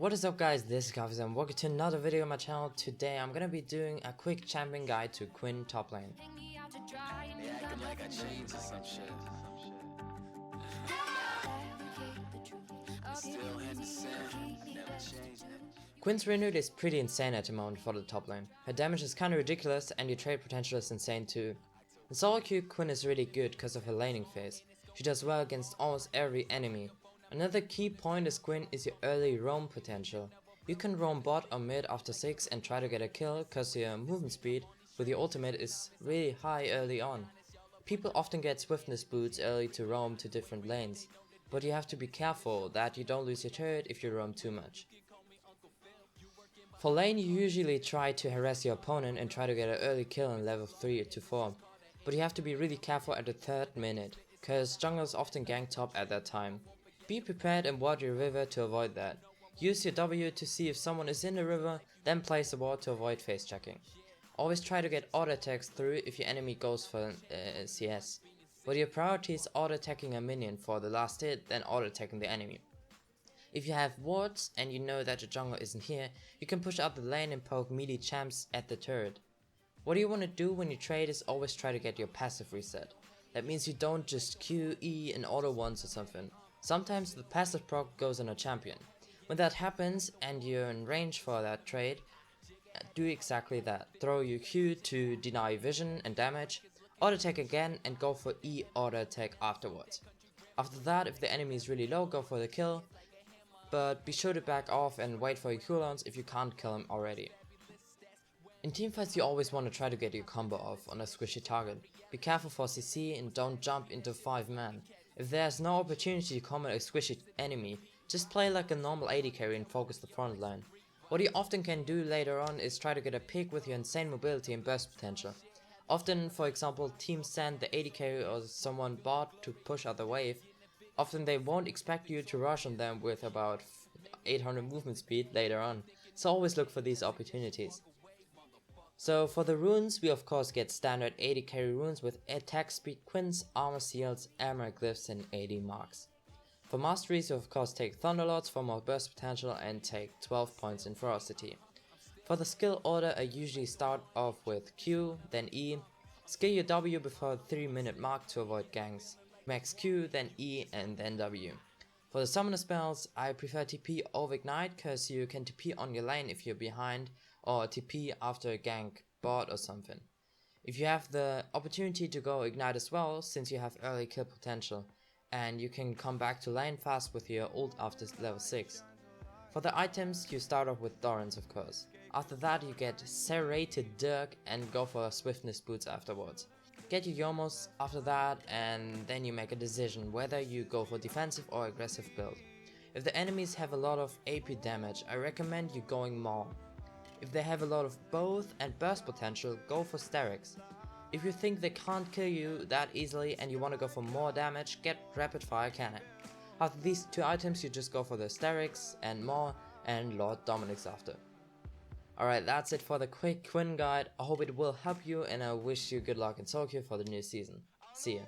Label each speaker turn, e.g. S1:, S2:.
S1: What is up guys, this is Coffee and welcome to another video on my channel. Today I'm gonna be doing a quick champion guide to Quinn top lane. Quinn's renewed is pretty insane at the moment for the top lane. Her damage is kinda ridiculous and your trade potential is insane too. In SoloQ, Quinn is really good because of her laning phase. She does well against almost every enemy. Another key point is Quinn is your early roam potential. You can roam bot or mid after 6 and try to get a kill cause your movement speed with your ultimate is really high early on. People often get swiftness boots early to roam to different lanes, but you have to be careful that you don't lose your turret if you roam too much. For lane you usually try to harass your opponent and try to get an early kill in level 3 to 4, but you have to be really careful at the 3rd minute, cause junglers often gank top at that time. Be prepared and ward your river to avoid that. Use your W to see if someone is in the river, then place a ward to avoid face checking. Always try to get auto attacks through if your enemy goes for CS. But your priority is auto attacking a minion for the last hit, then auto attacking the enemy. If you have wards and you know that the jungler isn't here, you can push up the lane and poke melee champs at the turret. What you want to do when you trade is always try to get your passive reset. That means you don't just Q, E and auto once or something. Sometimes the passive proc goes on a champion. When that happens and you're in range for that trade, do exactly that. Throw your Q to deny vision and damage, auto attack again and go for E auto attack afterwards. After that, if the enemy is really low, go for the kill, but be sure to back off and wait for your cooldowns if you can't kill him already. In teamfights you always want to try to get your combo off on a squishy target. Be careful for CC and don't jump into 5 man. If there's no opportunity to combat a squishy enemy, just play like a normal AD carry and focus the front line. What you often can do later on is try to get a pick with your insane mobility and burst potential. Often, for example, teams send the AD carry or someone bot to push out the wave. Often they won't expect you to rush on them with about 800 movement speed later on, so always look for these opportunities. So for the runes, we of course get standard AD carry runes with attack speed quins, armor seals, armor glyphs and AD marks. For masteries you of course take thunderlords for more burst potential and take 12 points in ferocity. For the skill order I usually start off with Q, then E, skill your W before the 3-minute mark to avoid ganks, max Q, then E and then W. For the summoner spells I prefer TP over ignite cause you can TP on your lane if you're behind, or TP after a gank bot or something. If you have the opportunity to go ignite as well, since you have early kill potential, and you can come back to lane fast with your ult after level 6. For the items you start off with Dorans of course. After that you get Serrated Dirk and go for swiftness boots afterwards. Get your Yomos after that and then you make a decision whether you go for defensive or aggressive build. If the enemies have a lot of AP damage, I recommend you going Maul. If they have a lot of both and burst potential, go for Sterix. If you think they can't kill you that easily and you want to go for more damage, get Rapid Fire Cannon. After these 2 items you just go for the Sterix and more and Lord Dominic's after. Alright, that's it for the quick Quinn guide. I hope it will help you and I wish you good luck in SoloQ for the new season. See ya.